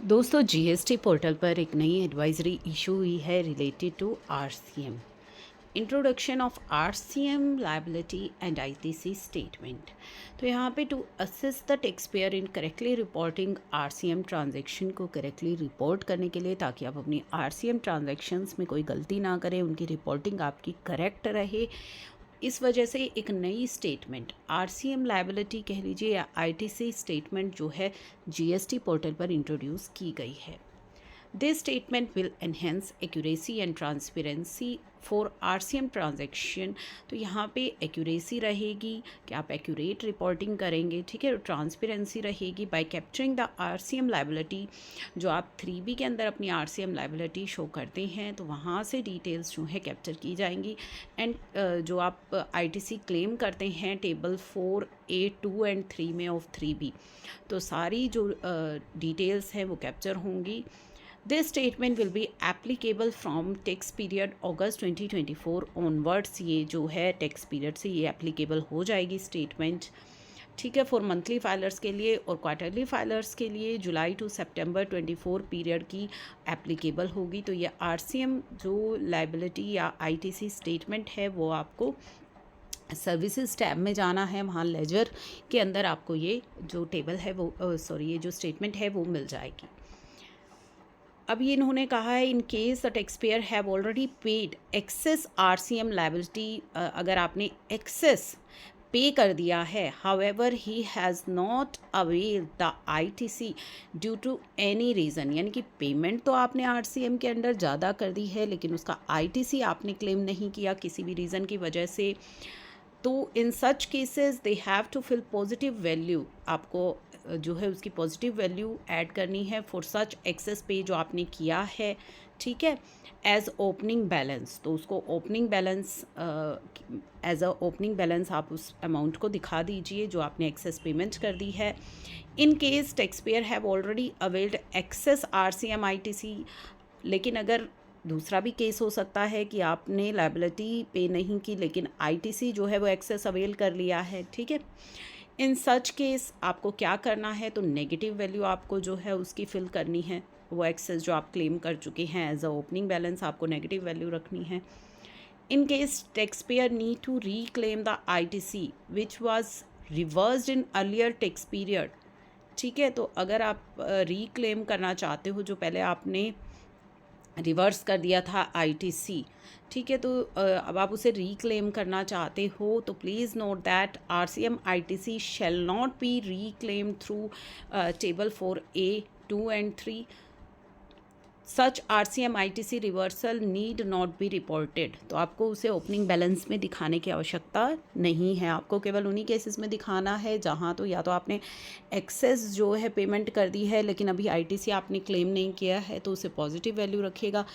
दोस्तों GST portal पर एक नई एडवाइजरी इशू हुई है related to RCM. Introduction of RCM liability and ITC statement. तो यहाँ पे to assist the tax payer in correctly reporting RCM transaction को करेक्टली रिपोर्ट करने के लिए, ताकि आप अपनी आरसीएम ट्रांजैक्शंस में कोई गलती ना करें, उनकी रिपोर्टिंग आपकी करेक्ट रहे, इस वजह से एक नई स्टेटमेंट आरसीएम लायबिलिटी कह लीजिए या आईटीसी स्टेटमेंट जो है जीएसटी पोर्टल पर इंट्रोड्यूस की गई है। This statement will enhance accuracy and transparency for RCM transaction. तो यहाँ पे एक्यूरेसी रहेगी कि आप एक्यूरेट रिपोर्टिंग करेंगे, ठीक है। ट्रांसपेरेंसी रहेगी bye capturing the RCM liability. जो आप 3B के अंदर अपनी आरसीएम लायबिलिटी शो करते हैं तो वहाँ से डिटेल्स जो है कैप्चर की जाएंगी। एंड जो आप आईटीसी क्लेम करते हैं टेबल 4A 2 एंड 3 में ऑफ 3B, तो सारी जो डिटेल्स हैं वो कैप्चर होंगी। This statement will be applicable from tax period August 2024 onwards। ये जो है टैक्स पीरियड से ये एप्लीकेबल हो जाएगी स्टेटमेंट, ठीक है। फॉर मंथली फाइलर्स के लिए और क्वार्टरली फाइलर्स के लिए जुलाई टू सितंबर 24 पीरियड की एप्लीकेबल होगी। तो ये आरसीएम जो लायबिलिटी या आईटीसी स्टेटमेंट है वो आपको सर्विसेज टैब में जाना है, वहाँ लेजर के अंदर आपको ये जो टेबल है वो ये जो स्टेटमेंट है वो मिल जाएगी। अब ये इन्होंने कहा है in case the tax payer have already paid excess RCM liability, अगर आपने एक्सेस पे कर दिया है, however he has not avail the ITC due to any reason, यानी कि पेमेंट तो आपने आरसीएम के अंडर ज़्यादा कर दी है लेकिन उसका आईटीसी आपने क्लेम नहीं किया किसी भी रीज़न की वजह से, तो in such cases they have to fill positive value. आपको जो है उसकी पॉजिटिव वैल्यू ऐड करनी है फॉर सच एक्सेस पे जो आपने किया है, ठीक है, एज ओपनिंग बैलेंस। तो उसको opening balance as a opening balance आप उस अमाउंट को दिखा दीजिए जो आपने एक्सेस पेमेंट कर दी है। In case tax payer have already availed excess RCM ITC, लेकिन अगर दूसरा भी केस हो सकता है कि आपने लायबिलिटी पे नहीं की लेकिन आईटीसी जो है वो एक्सेस अवेल कर लिया है, ठीक है। इन सच केस आपको क्या करना है, तो नेगेटिव वैल्यू आपको जो है उसकी फिल करनी है, वो एक्सेस जो आप क्लेम कर चुके हैं एज अ ओपनिंग बैलेंस आपको नेगेटिव वैल्यू रखनी है। In case tax payer need to reclaim the ITC which was reversed in earlier tax period, ठीक है। तो अगर आप रीक्लेम करना चाहते हो जो पहले आपने रिवर्स कर दिया था आईटीसी, ठीक है, तो अब आप उसे रीक्लेम करना चाहते हो तो please note that RCM ITC shall not be reclaim through table 4A 2 and 3। Such RCM ITC reversal need not be reported. तो आपको उसे ओपनिंग बैलेंस में दिखाने की आवश्यकता नहीं है, आपको केवल उन्हीं केसेस में दिखाना है जहाँ तो या तो आपने एक्सेस जो है पेमेंट कर दी है लेकिन अभी आईटीसी आपने क्लेम नहीं किया है तो उसे पॉजिटिव वैल्यू रखेगा।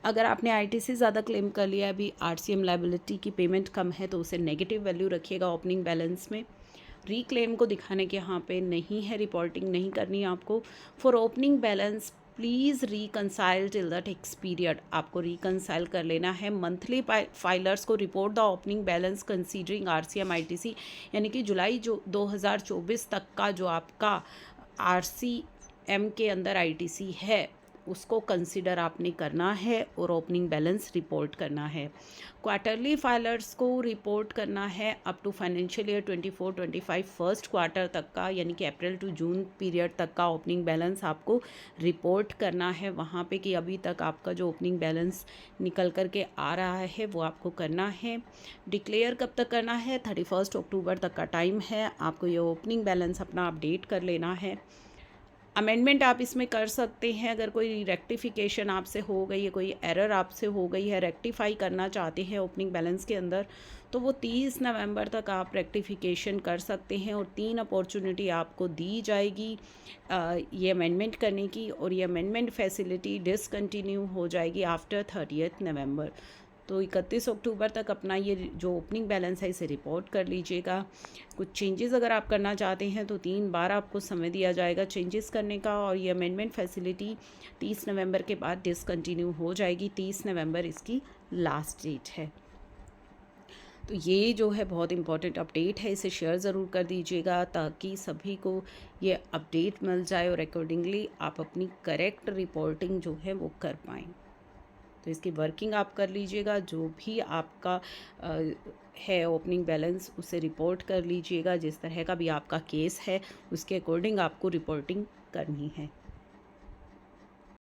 अगर आपने आईटीसी ज़्यादा क्लेम कर लिया है, अभी आरसीएम लायबिलिटी की पेमेंट कम है, तो उसे नेगेटिव वैल्यू रखिएगा ओपनिंग बैलेंस में। रीक्लेम को दिखाने के यहाँ पे नहीं है, रिपोर्टिंग नहीं करनी है आपको। For opening balance please reconcile till the tax period, आपको रिकनसाइल कर लेना है। मंथली फाइलर्स को report the opening balance considering RCM ITC, यानी कि जुलाई जो 2024 तक का जो आपका आरसीएम के अंदर आईटीसी है उसको कंसिडर आपने करना है और ओपनिंग बैलेंस रिपोर्ट करना है। क्वार्टरली फाइलर्स को रिपोर्ट करना है up to financial year 24-25 first quarter तक का, यानी कि अप्रैल टू जून पीरियड तक का ओपनिंग बैलेंस आपको रिपोर्ट करना है वहाँ पे कि अभी तक आपका जो ओपनिंग बैलेंस निकल कर के आ रहा है वो आपको करना है। डिक्लेयर कब तक करना है, 31 अक्टूबर तक का टाइम है, आपको ये ओपनिंग बैलेंस अपना अपडेट कर लेना है। अमेंडमेंट आप इसमें कर सकते हैं अगर कोई रेक्टिफिकेशन आपसे हो गई है, कोई एरर आपसे हो गई है, रेक्टिफाई करना चाहते हैं ओपनिंग बैलेंस के अंदर, तो वो 30 नवंबर तक आप रेक्टिफिकेशन कर सकते हैं और 3 अपॉर्चुनिटी आपको दी जाएगी ये अमेंडमेंट करने की, और ये अमेंडमेंट फैसिलिटी डिसकंटिन्यू हो जाएगी आफ्टर 30 नवंबर। तो 31 अक्टूबर तक अपना ये जो ओपनिंग बैलेंस है इसे रिपोर्ट कर लीजिएगा। कुछ चेंजेस अगर आप करना चाहते हैं तो 3 बार आपको समय दिया जाएगा चेंजेस करने का, और ये अमेंडमेंट फैसिलिटी 30 नवंबर के बाद डिसकंटिन्यू हो जाएगी। 30 नवंबर इसकी लास्ट डेट है। तो ये जो है बहुत इम्पॉर्टेंट अपडेट है, इसे शेयर ज़रूर कर दीजिएगा ताकि सभी को ये अपडेट मिल जाए और अकॉर्डिंगली आप अपनी करेक्ट रिपोर्टिंग जो है वो कर पाएँ। तो इसकी वर्किंग आप कर लीजिएगा, जो भी आपका है ओपनिंग बैलेंस उसे रिपोर्ट कर लीजिएगा, जिस तरह का भी आपका केस है उसके अकॉर्डिंग आपको रिपोर्टिंग करनी है।